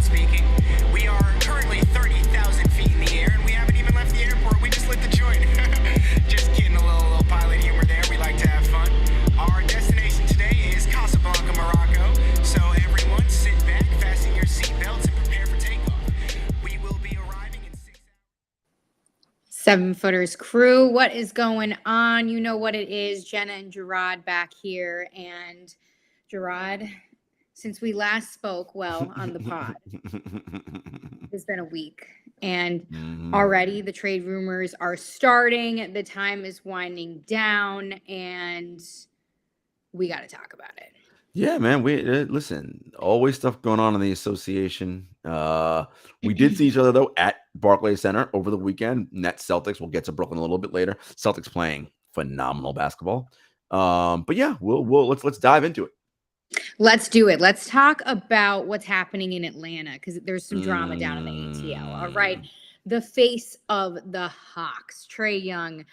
speaking. We are currently 30,000 feet in the air, and we haven't even left the airport. We just lit the joint. Just kidding, a little pilot humor there. We like to have fun. Our destination today is Casablanca, Morocco. So everyone, sit back, fasten your seatbelts, and prepare for takeoff. We will be arriving in 6 hours. Seven Footers crew, what is going on? You know what it is. Jenna and Jarod back here. And Jarod, since we last spoke, on the pod, it's been a week. And already the trade rumors are starting. The time is winding down. And we got to talk about it. Yeah, man. We listen. Always stuff going on in the association. We did see each other though at Barclays Center over the weekend. Nets Celtics. We'll get to Brooklyn a little bit later. Celtics playing phenomenal basketball. But yeah, let's dive into it. Let's do it. Let's talk about what's happening in Atlanta because there's some drama down in the ATL. All right, the face of the Hawks, Trae Young.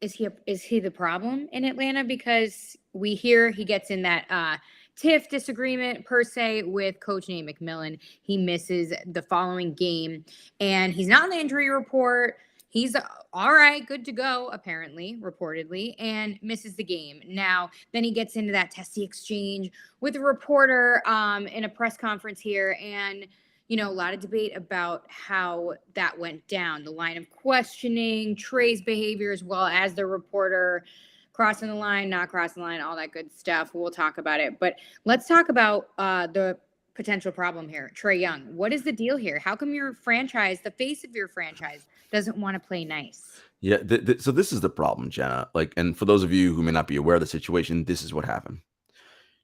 Is he the problem in Atlanta? Because we hear he gets in that tiff disagreement per se with Coach Nate McMillan. He misses the following game, and he's not on the injury report. He's all right, good to go, apparently, reportedly, and misses the game. Now, then he gets into that testy exchange with a reporter in a press conference here, and a lot of debate about how that went down. The line of questioning, Trae's behavior, as well as the reporter crossing the line, not crossing the line, all that good stuff. We'll talk about it. But let's talk about the potential problem here. Trae Young, what is the deal here? How come your franchise, the face of your franchise, doesn't want to play nice? Yeah, so this is the problem, Jenna. And for those of you who may not be aware of the situation, this is what happened.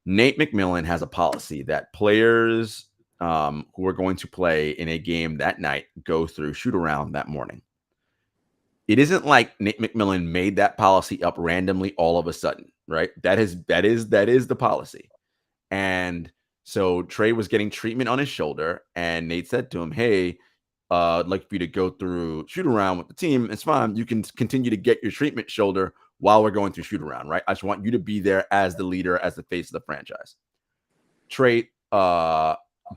Nate McMillan has a policy that players who are going to play in a game that night go through shoot around that morning. It isn't like Nate McMillan made that policy up randomly all of a sudden, right? That is the policy. And so Trae was getting treatment on his shoulder, and Nate said to him, "Hey, I'd like for you to go through shoot around with the team. It's fine. You can continue to get your treatment shoulder while we're going through shoot around, right? I just want you to be there as the leader, as the face of the franchise." Trae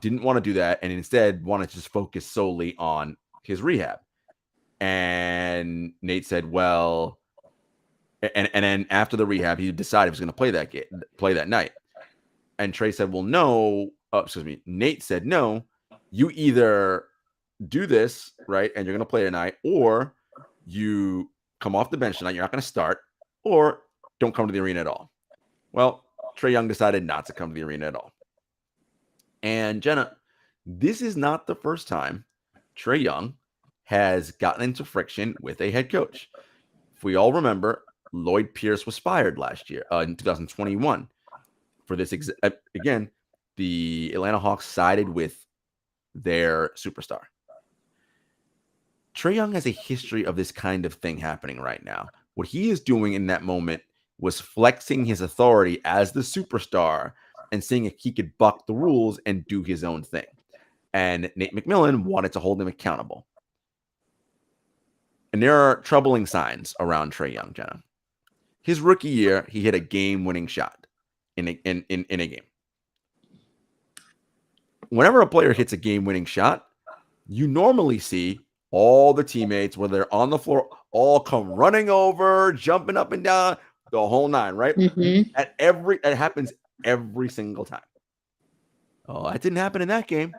didn't want to do that, and instead wanted to just focus solely on his rehab. And Nate said, "Well," and then after the rehab, he decided he was going to play that night. And Trae said, "Well, no." Nate said, "No. You either do this, right, and you're going to play tonight, or you come off the bench tonight. You're not going to start, or don't come to the arena at all." Well, Trae Young decided not to come to the arena at all. And Jenna, this is not the first time Trae Young has gotten into friction with a head coach. If we all remember, Lloyd Pierce was fired last year in 2021 for this. Again, the Atlanta Hawks sided with their superstar. Trae Young has a history of this kind of thing happening right now. What he is doing in that moment was flexing his authority as the superstar and seeing if he could buck the rules and do his own thing. And Nate McMillan wanted to hold him accountable. And there are troubling signs around Trae Young, Jenna. His rookie year, he hit a game-winning shot in a game. Whenever a player hits a game-winning shot, you normally see all the teammates, whether they're on the floor, all come running over, jumping up and down, the whole nine, right? Mm-hmm. It happens every single time. Oh, that didn't happen in that game.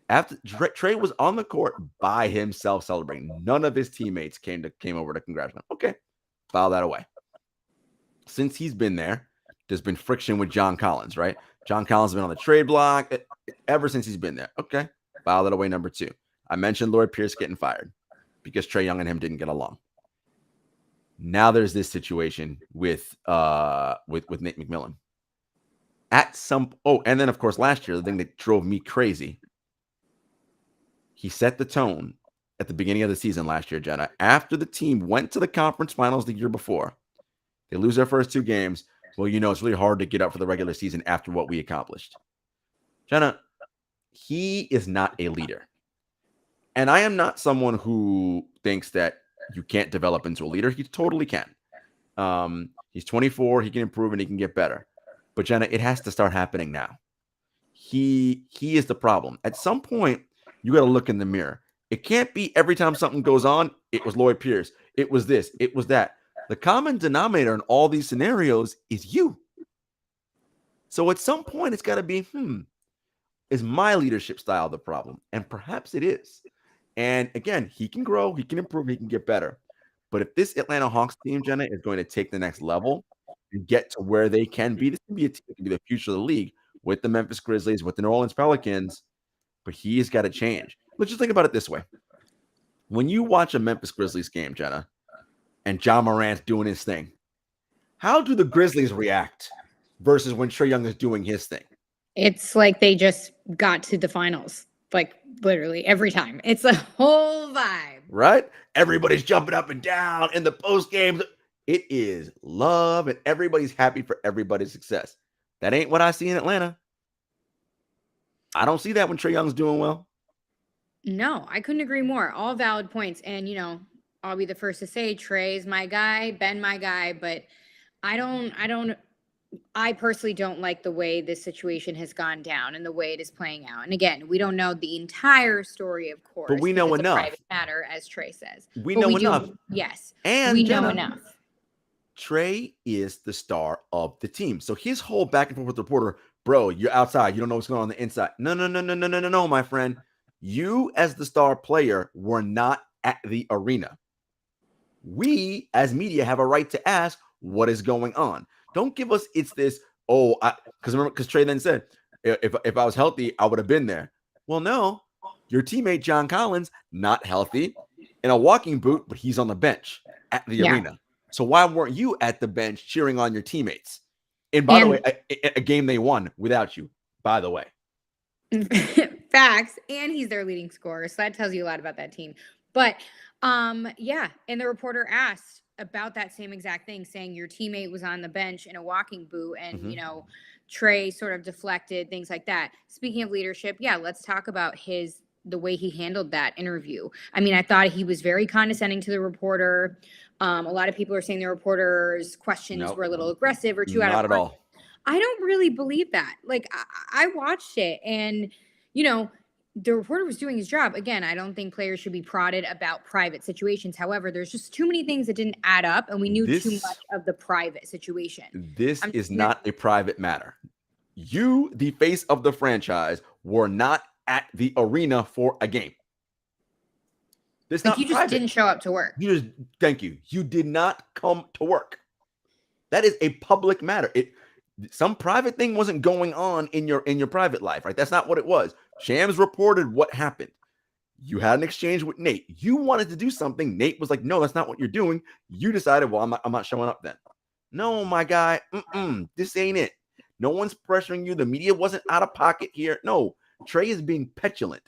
After Trae was on the court by himself celebrating. None of his teammates came over to congratulate him. Okay, file that away. Since he's been there, there's been friction with John Collins, right? John Collins has been on the trade block ever since he's been there. Okay, file that away. Number 2. I mentioned Lloyd Pierce getting fired because Trae Young and him didn't get along. Now there's this situation with Nate McMillan. And then of course last year, the thing that drove me crazy, he set the tone at the beginning of the season last year, Jenna. After the team went to the conference finals the year before, they lose their first 2 games. Well, it's really hard to get up for the regular season after what we accomplished. Jenna, he is not a leader. And I am not someone who thinks that you can't develop into a leader. He totally can. He's 24. He can improve and he can get better. But Jenna, it has to start happening now. he is the problem. At some point, you got to look in the mirror. It can't be every time something goes on, it was Lloyd Pierce. It was this. It was that. The common denominator in all these scenarios is you. So at some point, it's got to be, is my leadership style the problem? And perhaps it is. And again, he can grow, he can improve, he can get better. But if this Atlanta Hawks team, Jenna, is going to take the next level and get to where they can be, this can be a team that can be the future of the league with the Memphis Grizzlies, with the New Orleans Pelicans. But he's got to change. Let's just think about it this way. When you watch a Memphis Grizzlies game, Jenna, and Ja Morant's doing his thing, how do the Grizzlies react versus when Trae Young is doing his thing? It's like they just got to the finals, like literally every time. It's a whole vibe. Right? Everybody's jumping up and down in the post games. It is love, and everybody's happy for everybody's success. That ain't what I see in Atlanta. I don't see that when Trae Young's doing well. No, I couldn't agree more. All valid points. And, I'll be the first to say Trey's my guy, Ben my guy, but I personally don't like the way this situation has gone down and the way it is playing out. And again, we don't know the entire story, of course. But we know it's enough. A private matter, as Trae says. We know enough. Yes. And we Jenna, know enough. Trae is the star of the team. So his whole back and forth with the reporter, bro, you're outside. You don't know what's going on the inside. No, my friend. You, as the star player, were not at the arena. We, as media, have a right to ask what is going on. Don't give us because Trae then said, if I was healthy, I would have been there. Well, no, your teammate John Collins, not healthy, in a walking boot, but he's on the bench at the arena. So why weren't you at the bench cheering on your teammates? And by the way, a game they won without you, by the way. Facts. And he's their leading scorer. So that tells you a lot about that team. But and the reporter asked about that same exact thing, saying your teammate was on the bench in a walking boot and, Trae sort of deflected, things like that. Speaking of leadership, let's talk about the way he handled that interview. I mean, I thought he was very condescending to the reporter. A lot of people are saying the reporter's questions were a little aggressive or too out of Not at all. I don't really believe that. Like, I watched it and, the reporter was doing his job. Again, I don't think players should be prodded about private situations. However, there's just too many things that didn't add up, and we knew too much of the private situation. This is not a private matter. You, the face of the franchise, were not at the arena for a game. This not you just private. Didn't show up to work. Thank you. You did not come to work. That is a public matter. Some private thing wasn't going on in your private life, right? That's not what it was. Shams reported what happened. You had an exchange with Nate. You wanted to do something. Nate was like, no, that's not what you're doing. You decided, well, I'm not showing up then. No, my guy, this ain't it. No one's pressuring you. The media wasn't out of pocket here. No, Trae is being petulant.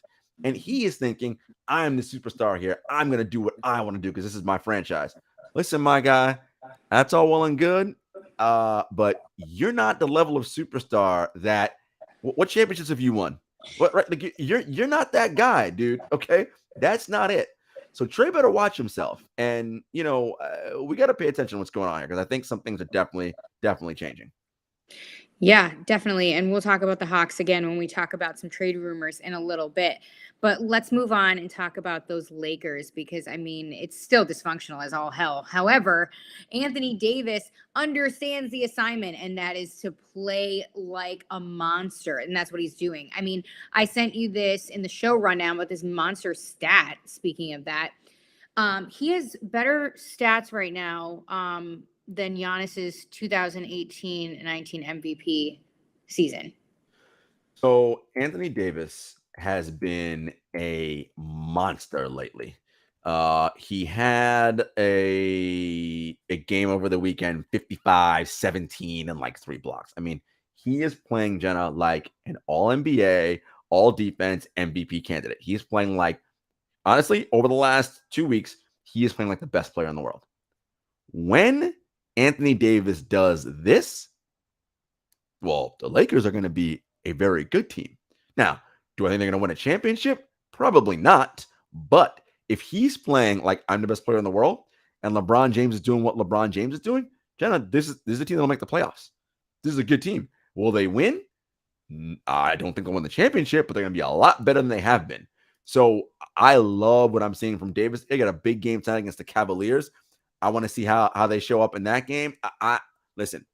And he is thinking, I'm the superstar here. I'm going to do what I want to do because this is my franchise. Listen, my guy, that's all well and good. But you're not the level of superstar that what championships have you won? What, right? Like you're not that guy, dude. Okay. That's not it. So Trae better watch himself. And we got to pay attention to what's going on here because I think some things are definitely changing. Yeah, definitely. And we'll talk about the Hawks again when we talk about some trade rumors in a little bit. But let's move on and talk about those Lakers because, I mean, it's still dysfunctional as all hell. However, Anthony Davis understands the assignment, and that is to play like a monster. And that's what he's doing. I mean, I sent you this in the show rundown with this monster stat. Speaking of that, he has better stats right now than Giannis's 2018-19 MVP season. So Anthony Davis has been a monster lately. He had a game over the weekend, 55, 17, and like 3 blocks. I mean, he is playing, Jenna, like an all-NBA, all-defense MVP candidate. He's playing like, honestly, over the last 2 weeks, he is playing like the best player in the world. When Anthony Davis does this, well, the Lakers are going to be a very good team. Now, do I think they're going to win a championship? Probably not. But if he's playing like I'm the best player in the world and LeBron James is doing what LeBron James is doing, Jenna, this is a team that will make the playoffs. This is a good team. Will they win? I don't think they'll win the championship, but they're going to be a lot better than they have been. So I love what I'm seeing from Davis. They got a big game tonight against the Cavaliers. I want to see how they show up in that game. Listen,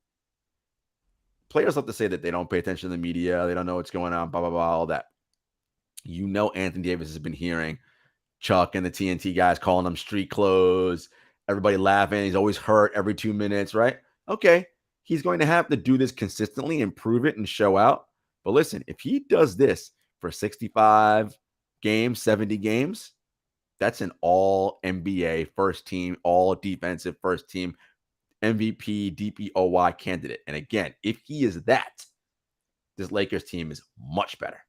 players love to say that they don't pay attention to the media. They don't know what's going on, blah, blah, blah, all that. Anthony Davis has been hearing Chuck and the TNT guys calling him street clothes, everybody laughing. He's always hurt every 2 minutes, right? Okay. He's going to have to do this consistently and prove it and show out. But listen, if he does this for 65 games, 70 games, that's an all NBA first team, all defensive first team, MVP, DPOY candidate. And again, if he is that, this Lakers team is much better.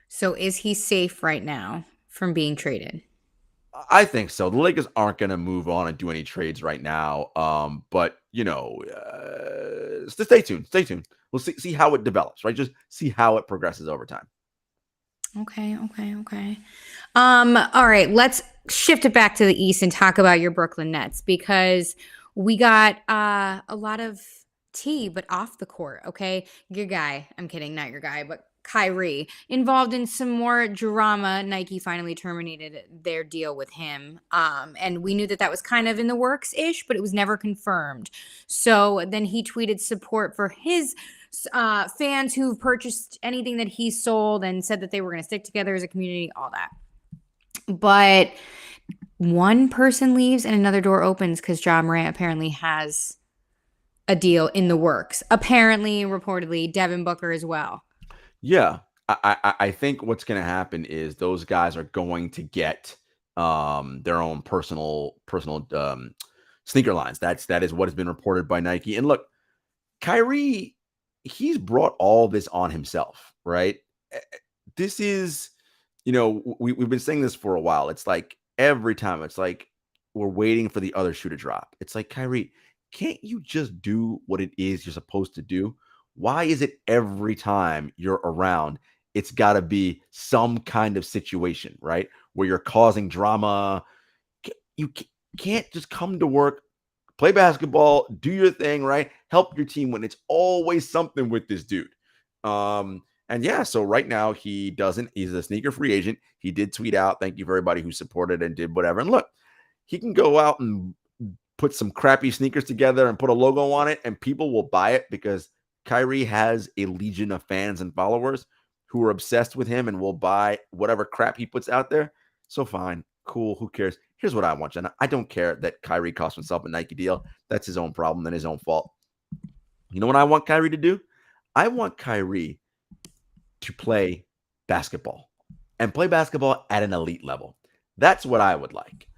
So is he safe right now from being traded? I think so. The Lakers aren't going to move on and do any trades right now. But stay tuned. Stay tuned. We'll see how it develops, right? Just see how it progresses over time. Okay. All right, let's shift it back to the East and talk about your Brooklyn Nets, because we got a lot of tea, but off the court. Okay. Your guy, I'm kidding, not your guy, but Kyrie involved in some more drama. Nike finally terminated their deal with him. And we knew that was kind of in the works ish, but it was never confirmed. So then he tweeted support for his fans who've purchased anything that he sold and said that they were going to stick together as a community, all that. But one person leaves and another door opens because Ja Morant apparently has a deal in the works. Apparently, reportedly, Devin Booker as well. Yeah, I think what's going to happen is those guys are going to get their own personal sneaker lines. That is what has been reported by Nike. And look, Kyrie, he's brought all this on himself, right? This is, we've been saying this for a while. It's like every time it's like we're waiting for the other shoe to drop. It's like, Kyrie, can't you just do what it is you're supposed to do? Why is it every time you're around, it's got to be some kind of situation, right? Where you're causing drama. You can't just come to work, play basketball, do your thing, right? Help your team win. It's always something with this dude. And yeah, so right now he's a sneaker free agent. He did tweet out, thank you for everybody who supported and did whatever. And look, he can go out and put some crappy sneakers together and put a logo on it, and people will buy it because Kyrie has a legion of fans and followers who are obsessed with him and will buy whatever crap he puts out there. So fine, cool, who cares? Here's what I want, Jenna. I don't care that Kyrie cost himself a Nike deal. That's his own problem and his own fault. You know what I want Kyrie to do? I want Kyrie to play basketball and play basketball at an elite level. That's what I would like.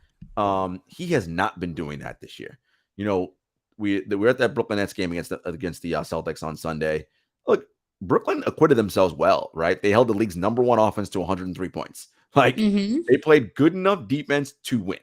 He has not been doing that this year. We're at that Brooklyn Nets game against the Celtics on Sunday. Look, Brooklyn acquitted themselves well, right? They held the league's number one offense to 103 points. They played good enough defense to win.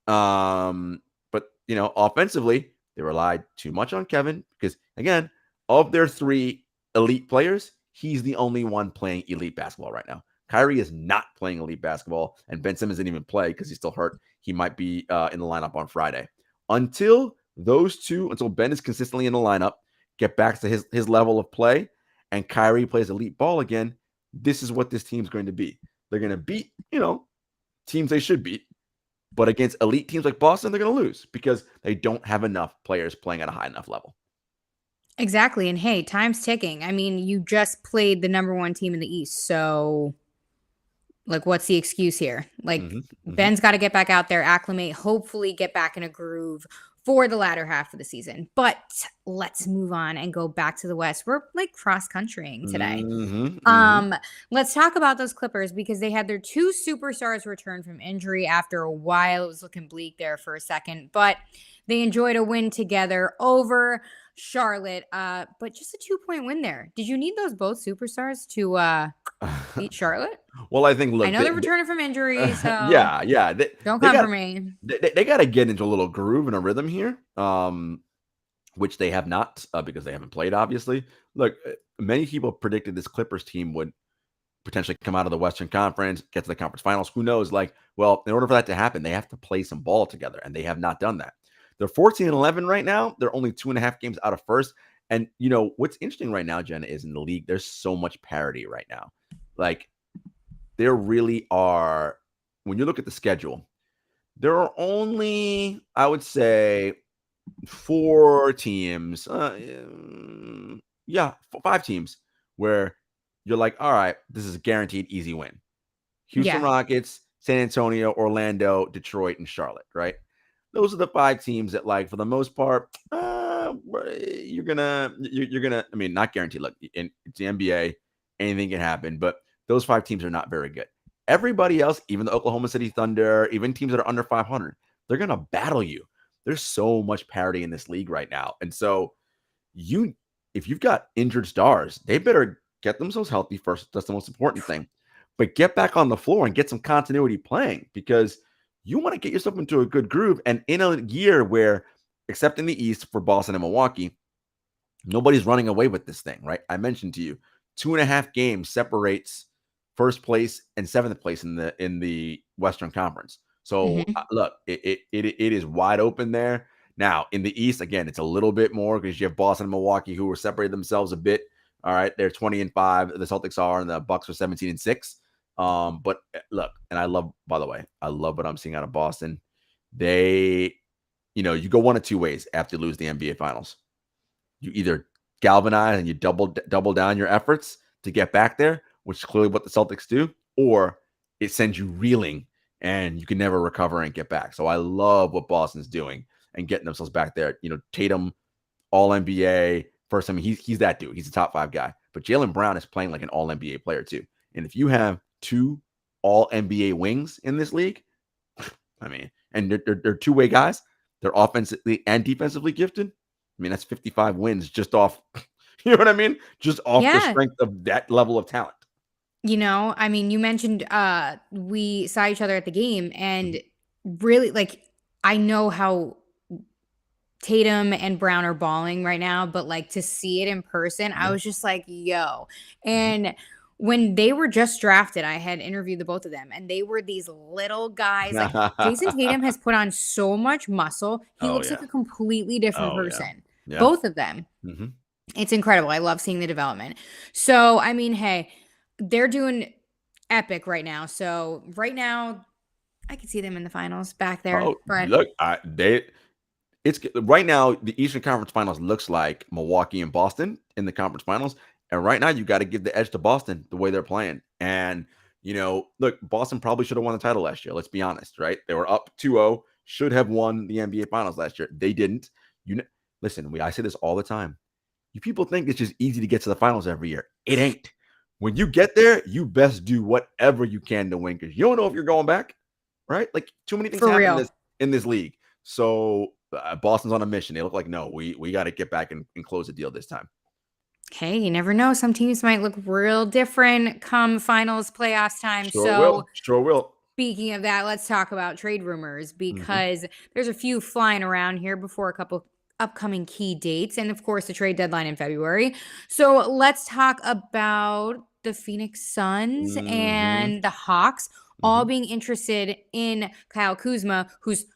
But offensively, they relied too much on Kevin because, again, of their three elite players, he's the only one playing elite basketball right now. Kyrie is not playing elite basketball, and Ben Simmons didn't even play because he's still hurt. He might be in the lineup on Friday. Until Ben is consistently in the lineup, get back to his level of play, and Kyrie plays elite ball again, this is what this team's going to be. They're going to beat, teams they should beat. But against elite teams like Boston, they're going to lose because they don't have enough players playing at a high enough level. Exactly. And hey, time's ticking. I mean, you just played the number one team in the East. So, what's the excuse here? Ben's got to get back out there, acclimate, hopefully get back in a groove for the latter half of the season. But let's move on and go back to the West. We're cross-countrying today. Let's talk about those Clippers because they had their two superstars return from injury after a while. It was looking bleak there for a second, but they enjoyed a win together over Charlotte. But just a 2-point win there. Did you need those both superstars to beat Charlotte? Well, I think, look, I know they're returning from injury, so yeah. Don't come for me. They got to get into a little groove and a rhythm here, which they have not because they haven't played, obviously. Look, many people predicted this Clippers team would potentially come out of the Western Conference, get to the conference finals. Who knows? In order for that to happen, they have to play some ball together, and they have not done that. They're 14-11 right now. They're only 2.5 games out of first, And what's interesting right now, Jenna, is in the league, there's so much parity right now. Like, there really are, when you look at the schedule, there are only, I would say, 4 teams, yeah, 5 teams where you're like, all right, this is a guaranteed easy win. Houston Yeah. Rockets, San Antonio, Orlando, Detroit, and Charlotte, right? Those are the 5 teams that, like, for the most part, you're gonna. I mean, not guaranteed. Look, it's the NBA, anything can happen, but those 5 teams are not very good. Everybody else, even the Oklahoma City Thunder, even teams that are under 500, they're gonna battle you. There's so much parity in this league right now, and so if you've got injured stars, they better get themselves healthy first. That's the most important thing. But get back on the floor and get some continuity playing, because you want to get yourself into a good groove. And in a year where, except in the East for Boston and Milwaukee, nobody's running away with this thing, right? I mentioned to you, 2.5 games separates first place and 7th place in the Western Conference. So look, it is wide open there. Now in the East, again, it's a little bit more because you have Boston and Milwaukee who were separated themselves a bit. All right, they're 20-5. The Celtics are, and the Bucks are 17-6. But look, and by the way, I love what I'm seeing out of Boston. They, you go one of 2 ways after you lose the NBA Finals. You either galvanize and you double down your efforts to get back there, which is clearly what the Celtics do, or it sends you reeling and you can never recover and get back. So I love what Boston's doing and getting themselves back there. Tatum, all NBA first. I mean, he's that dude. He's a top 5 guy. But Jaylen Brown is playing like an all NBA player too. And if you have 2 all NBA wings in this league, I mean, and they're 2-way guys, they're offensively and defensively gifted. I mean, that's 55 wins just off, you know what I mean? Just off the strength of that level of talent. I mean, you mentioned we saw each other at the game, and really, like, I know how Tatum and Brown are balling right now, but like to see it in person, I was just like, yo. And when they were just drafted, I had interviewed the both of them, and they were these little guys. Like, Jason Tatum has put on so much muscle. He looks like a completely different person. Yeah. Both of them. It's incredible. I love seeing the development. So, I mean, hey, they're doing epic right now. So right now, I can see them in the finals back there. Oh, look, it's right now, the Eastern Conference Finals looks like Milwaukee and Boston in the conference finals. And right now, you got to give the edge to Boston the way they're playing. And, look, Boston probably should have won the title last year. Let's be honest, right? They were up 2-0, should have won the NBA Finals last year. They didn't. Listen, I say this all the time. You people think it's just easy to get to the finals every year. It ain't. When you get there, you best do whatever you can to win, because you don't know if you're going back, right? Like, too many things happen in this league. So Boston's on a mission. They look like, no, we got to get back and close the deal this time. Hey, you never know. Some teams might look real different come finals playoffs time. Sure will. Speaking of that, let's talk about trade rumors, because there's a few flying around here before a couple upcoming key dates, and of course the trade deadline in February. So let's talk about the Phoenix Suns and the Hawks all being interested in Kyle Kuzma, who's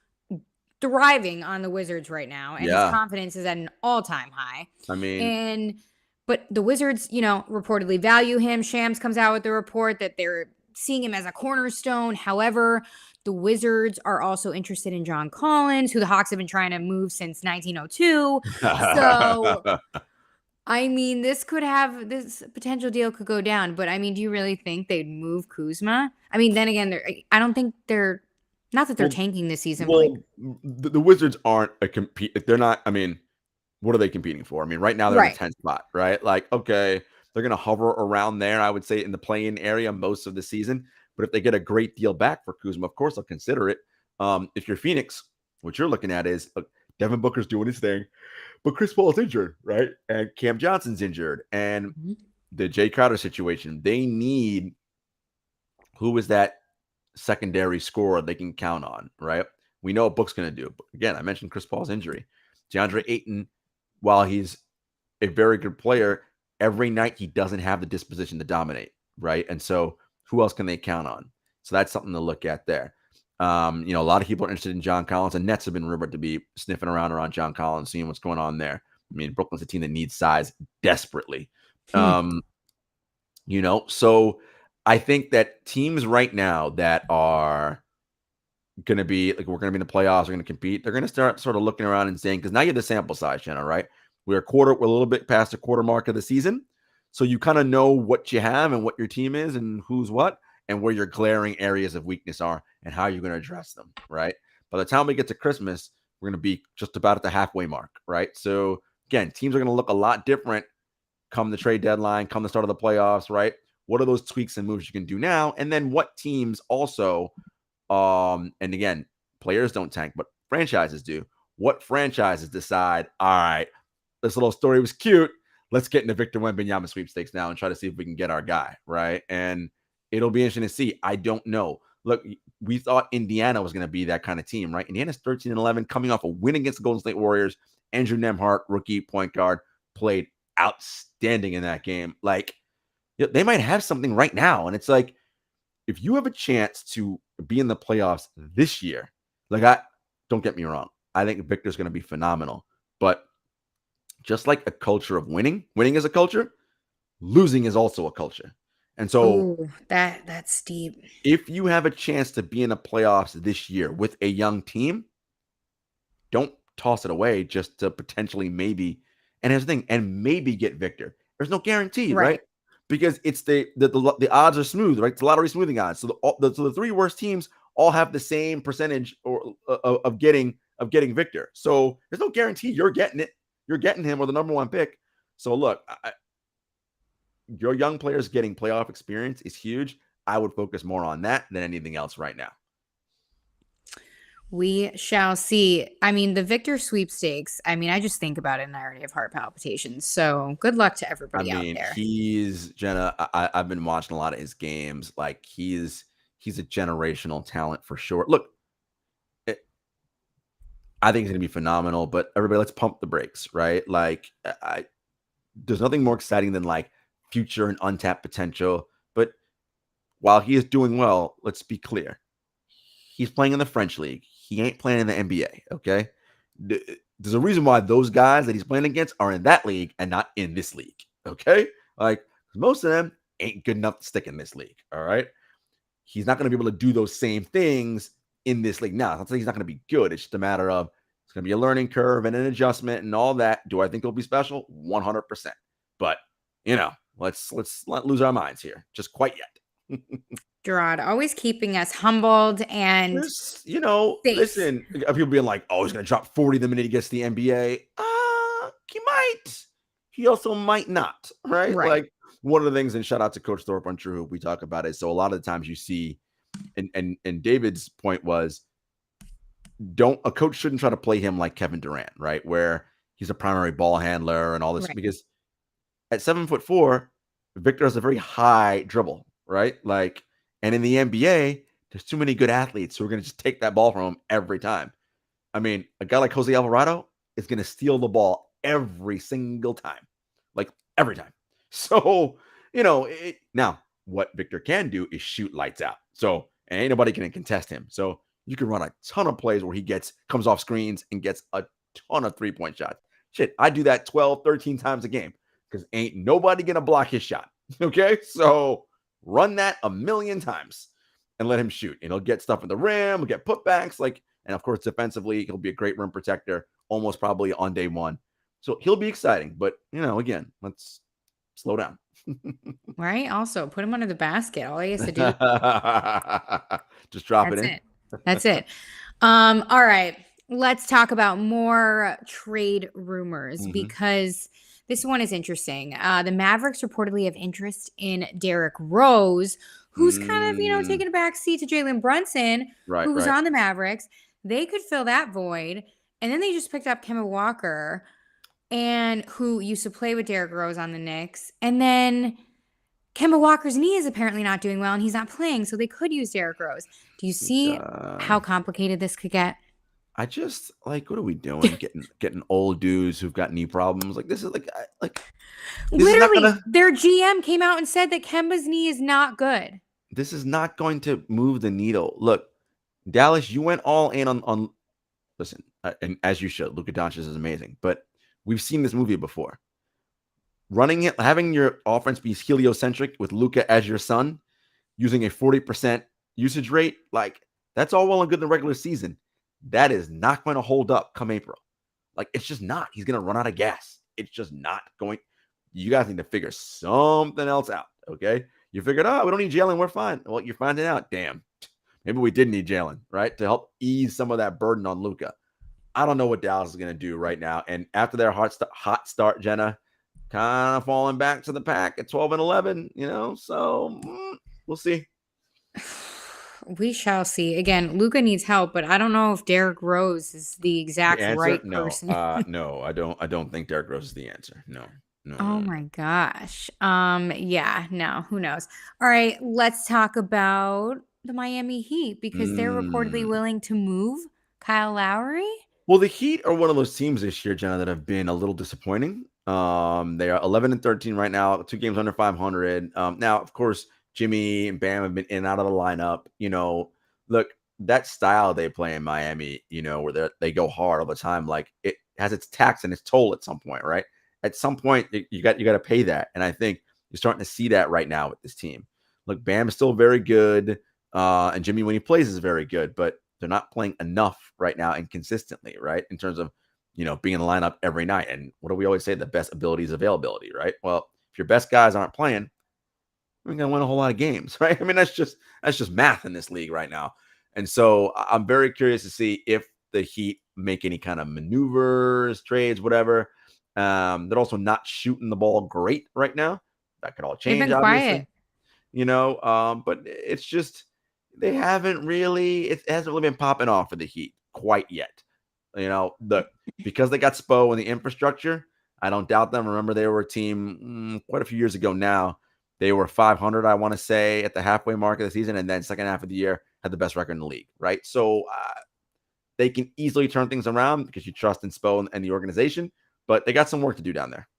thriving on the Wizards right now, and his confidence is at an all-time high. I mean, but the Wizards, reportedly value him. Shams comes out with the report that they're seeing him as a cornerstone. However, the Wizards are also interested in John Collins, who the Hawks have been trying to move since 1902. So, I mean, this potential deal could go down. But I mean, do you really think they'd move Kuzma? I mean, then again, I don't think they're not that they're tanking this season. Well, the Wizards aren't a compete. They're not. I mean, what are they competing for? I mean, right now they're in the 10th spot, right? Like, okay, they're going to hover around there, I would say, in the play-in area most of the season. But if they get a great deal back for Kuzma, of course, they'll consider it. If you're Phoenix, what you're looking at is Devin Booker's doing his thing, but Chris Paul's injured, right? And Cam Johnson's injured. And the Jay Crowder situation, they need who is that secondary scorer they can count on, right? We know what Book's going to do. But again, I mentioned Chris Paul's injury. DeAndre Ayton, while he's a very good player, every night he doesn't have the disposition to dominate, right? And so who else can they count on? So that's something to look at there. A lot of people are interested in John Collins, and Nets have been rumored to be sniffing around John Collins, seeing what's going on there. I mean, Brooklyn's a team that needs size desperately. So I think that teams right now that are going to be like, we're going to be in the playoffs, we're going to compete, they're going to start sort of looking around and saying, because now you have the sample size, Jenna, right? We're a little bit past the quarter mark of the season. So you kind of know what you have and what your team is and who's what and where your glaring areas of weakness are and how you're going to address them, right? By the time we get to Christmas, we're going to be just about at the halfway mark, right? So again, teams are going to look a lot different come the trade deadline, come the start of the playoffs, right? What are those tweaks and moves you can do now? And then what teams also, and again, players don't tank, but franchises do. What franchises decide, all right, this little story was cute. Let's get into Victor Wembanyama sweepstakes now and try to see if we can get our guy, right? And it'll be interesting to see. I don't know. Look, we thought Indiana was going to be that kind of team, right? Indiana's 13-11, coming off a win against the Golden State Warriors. Andrew Nembhard, rookie point guard, played outstanding in that game. Like, they might have something right now. And it's like, if you have a chance to be in the playoffs this year, don't get me wrong, I think Victor's going to be phenomenal. But just like a culture of winning is a culture, losing is also a culture. And so that's deep. If you have a chance to be in the playoffs this year with a young team, don't toss it away just to potentially maybe, and here's the thing, and maybe get Victor. There's no guarantee, right? Because it's the odds are smooth, right? It's lottery smoothing odds. So the three worst teams all have the same percentage of getting Victor. So there's no guarantee you're getting it. You're getting him or the number one pick. So look, your young players getting playoff experience is huge. I would focus more on that than anything else right now. We shall see. I mean, the Victor sweepstakes, I just think about it and I already have heart palpitations. So good luck to everybody out there. Jenna, I've been watching a lot of his games. Like, he's a generational talent for sure. Look, I think he's going to be phenomenal, but everybody, let's pump the brakes, right? Like, there's nothing more exciting than like future and untapped potential. But while he is doing well, let's be clear. He's playing in the French league. He ain't playing in the NBA, okay? There's a reason why those guys that he's playing against are in that league and not in this league, okay? Like, most of them ain't good enough to stick in this league, all right? He's not going to be able to do those same things in this league. Now, I'm not saying he's not going to be good. It's just a matter of it's going to be a learning curve and an adjustment and all that. Do I think he'll be special? 100%. But, let's not lose our minds here. Just quite yet. Jarod, always keeping us humbled and safe. Listen, people being like, oh, he's going to drop 40 the minute he gets to the NBA. He might. He also might not, right? Like, one of the things, and shout out to Coach Thorpe on True Hoop, we talk about it. So a lot of the times you see, and David's point was, a coach shouldn't try to play him like Kevin Durant, right? Where he's a primary ball handler and all this, because at 7'4", Victor has a very high dribble, right? Like, and in the NBA, there's too many good athletes who are going to just take that ball from him every time. I mean, a guy like Jose Alvarado is going to steal the ball every single time, like every time. So, now what Victor can do is shoot lights out. So, and ain't nobody can contest him. So you can run a ton of plays where he comes off screens and gets a ton of 3-point shots. Shit, I do that 12, 13 times a game because ain't nobody going to block his shot. Okay. So run that a million times and let him shoot. And he'll get stuff in the rim, he'll get putbacks, and of course, defensively, he'll be a great rim protector, almost probably on day one. So he'll be exciting. But, again, let's slow down. Right. Also, put him under the basket. All he has to do. Just drop it in. That's it. All right. Let's talk about more trade rumors because this one is interesting. The Mavericks reportedly have interest in Derrick Rose, who's kind of, taking a back seat to Jalen Brunson, who was on the Mavericks. They could fill that void. And then they just picked up Kemba Walker, and who used to play with Derrick Rose on the Knicks. And then Kemba Walker's knee is apparently not doing well, and he's not playing, so they could use Derrick Rose. Do you see how complicated this could get? I just what are we doing? getting old dudes who've got knee problems. Like, this is like literally their GM came out and said that Kemba's knee is not good. This is not going to move the needle. Look, Dallas, you went all in on listen, and as you should. Luka Doncic is amazing, but We've seen this movie before. Running it, having your offense be heliocentric with Luka as your son, using a 40% usage rate, like that's all well and good in the regular season. That is not going to hold up come April. Like it's just not. He's going to run out of gas. It's just not going. You guys need to figure something else out. Okay. You figured, we don't need Jalen. We're fine. Well, you're finding out. Damn. Maybe we did need Jalen, right? To help ease some of that burden on Luka. I don't know what Dallas is going to do right now. And after their hot start, Jenna, kind of falling back to the pack at 12-11, so we'll see. We shall see. Again, Luka needs help, but I don't know if Derrick Rose is the exact right person. No, I don't think Derrick Rose is the answer. No. Oh my gosh. Yeah, no, who knows? All right, let's talk about the Miami Heat because they're reportedly willing to move Kyle Lowry. Well, the Heat are one of those teams this year, Jenna, that have been a little disappointing. They are 11-13 right now, 2 games under 500. Now, of course, Jimmy and Bam have been in and out of the lineup. Look, that style they play in Miami, where they go hard all the time, like it has its tax and its toll at some point, right? At some point, you got to pay that, and I think you're starting to see that right now with this team. Look, Bam is still very good, and Jimmy, when he plays, is very good, but they're not playing enough right now and consistently, right? In terms of, being in the lineup every night. And what do we always say? The best ability is availability, right? Well, if your best guys aren't playing, we're going to win a whole lot of games, right? I mean, that's just math in this league right now. And so I'm very curious to see if the Heat make any kind of maneuvers, trades, whatever. They're also not shooting the ball great right now. That could all change, They've been obviously. Quiet. But it's just it hasn't really been popping off for the Heat quite yet. Because they got Spo and the infrastructure, I don't doubt them. Remember, they were a team quite a few years ago now. They were 500, I want to say, at the halfway mark of the season, and then second half of the year had the best record in the league, right? So they can easily turn things around because you trust in Spo and the organization, but they got some work to do down there.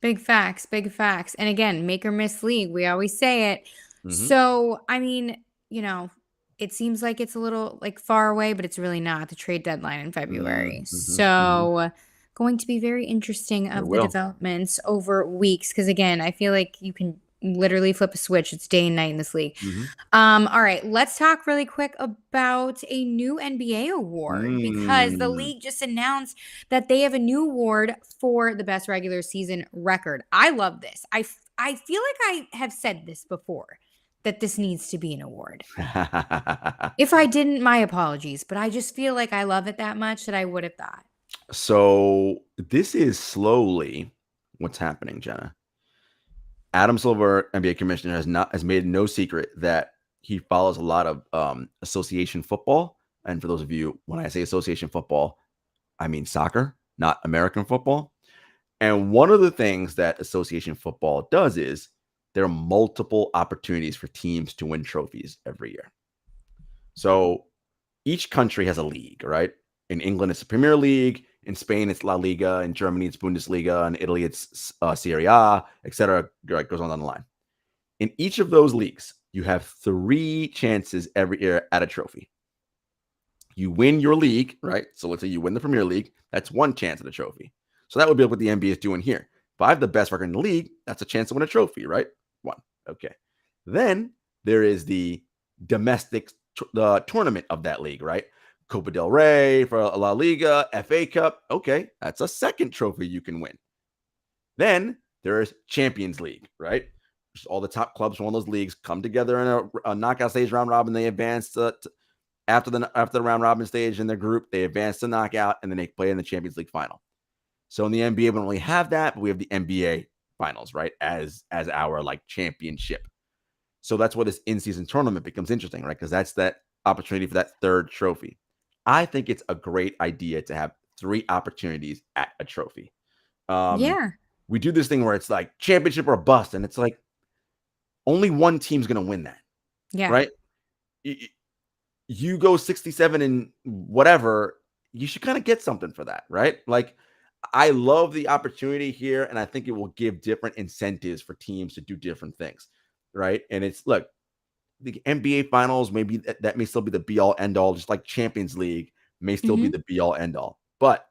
Big facts. And again, make or miss league. We always say it. So, I mean, it seems like it's a little like far away, but it's really not. The trade deadline in February. So going to be very interesting of the developments over weeks. Because again, I feel like you can literally flip a switch. It's day and night in this league. All right, let's talk really quick about a new NBA award because the league just announced that they have a new award for the best regular season record. I love this. I feel like I have said this before, that this needs to be an award. If I didn't, my apologies, but I just feel like I love it that much that I would have thought. So this is slowly what's happening, Jenna. Adam Silver, NBA commissioner, has made no secret that he follows a lot of association football. And for those of you, when I say association football, I mean soccer, not American football. And one of the things that association football does is there are multiple opportunities for teams to win trophies every year. So each country has a league, right? In England, it's the Premier League. In Spain, it's La Liga. In Germany, it's Bundesliga. In Italy, it's Serie A, etc. Right, goes on down the line. In each of those leagues, you have 3 chances every year at a trophy. You win your league, right? So let's say you win the Premier League. That's 1 chance at a trophy. So that would be what the NBA is doing here. If I have the best record in the league, that's a chance to win a trophy, right? 1. Okay. Then there is the domestic tournament of that league, right? Copa del Rey for La Liga, FA Cup. Okay, that's a second trophy you can win. Then there is Champions League, right? Just all the top clubs from one of those leagues come together in a knockout stage round robin. They advance after the round robin stage in their group. They advance to knockout, and then they play in the Champions League final. So in the NBA, we don't really have that, but we have the NBA finals, right? As our like championship. So that's where this in-season tournament becomes interesting, right? Because that's that opportunity for that third trophy. I think it's a great idea to have 3 opportunities at a trophy. We do this thing where it's like championship or bust, and it's like only one team's going to win that. Yeah. Right? You go 67 and whatever, you should kind of get something for that, right? Like, I love the opportunity here, and I think it will give different incentives for teams to do different things, right? And it's, look, the NBA finals, maybe that may still be the be all end all, just like Champions League may still be the be all end all. But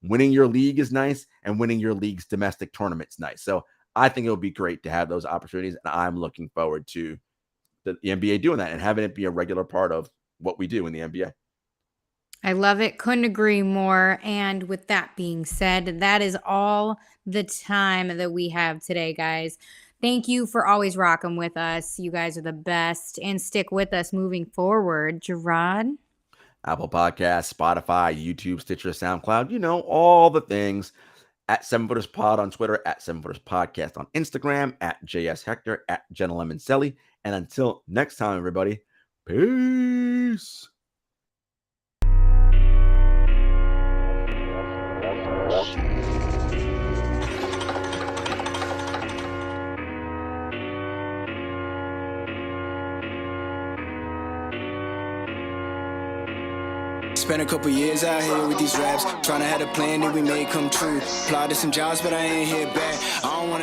winning your league is nice, and winning your league's domestic tournament's nice. So I think it'll be great to have those opportunities, and I'm looking forward to the NBA doing that and having it be a regular part of what we do in the NBA. I love it. Couldn't agree more. And with that being said, that is all the time that we have today, guys. Thank you for always rocking with us. You guys are the best, and stick with us moving forward. Jarod? Apple Podcasts, Spotify, YouTube, Stitcher, SoundCloud, all the things. At 7 Footers Pod on Twitter, at 7 Footers Podcast on Instagram, at JS Hector, at Jenna Lemoncelli. And until next time, everybody, peace. Spent a couple years out here with these raps, trying to have a plan that we made come true. Applied to some jobs, but I ain't hit back. I don't wanna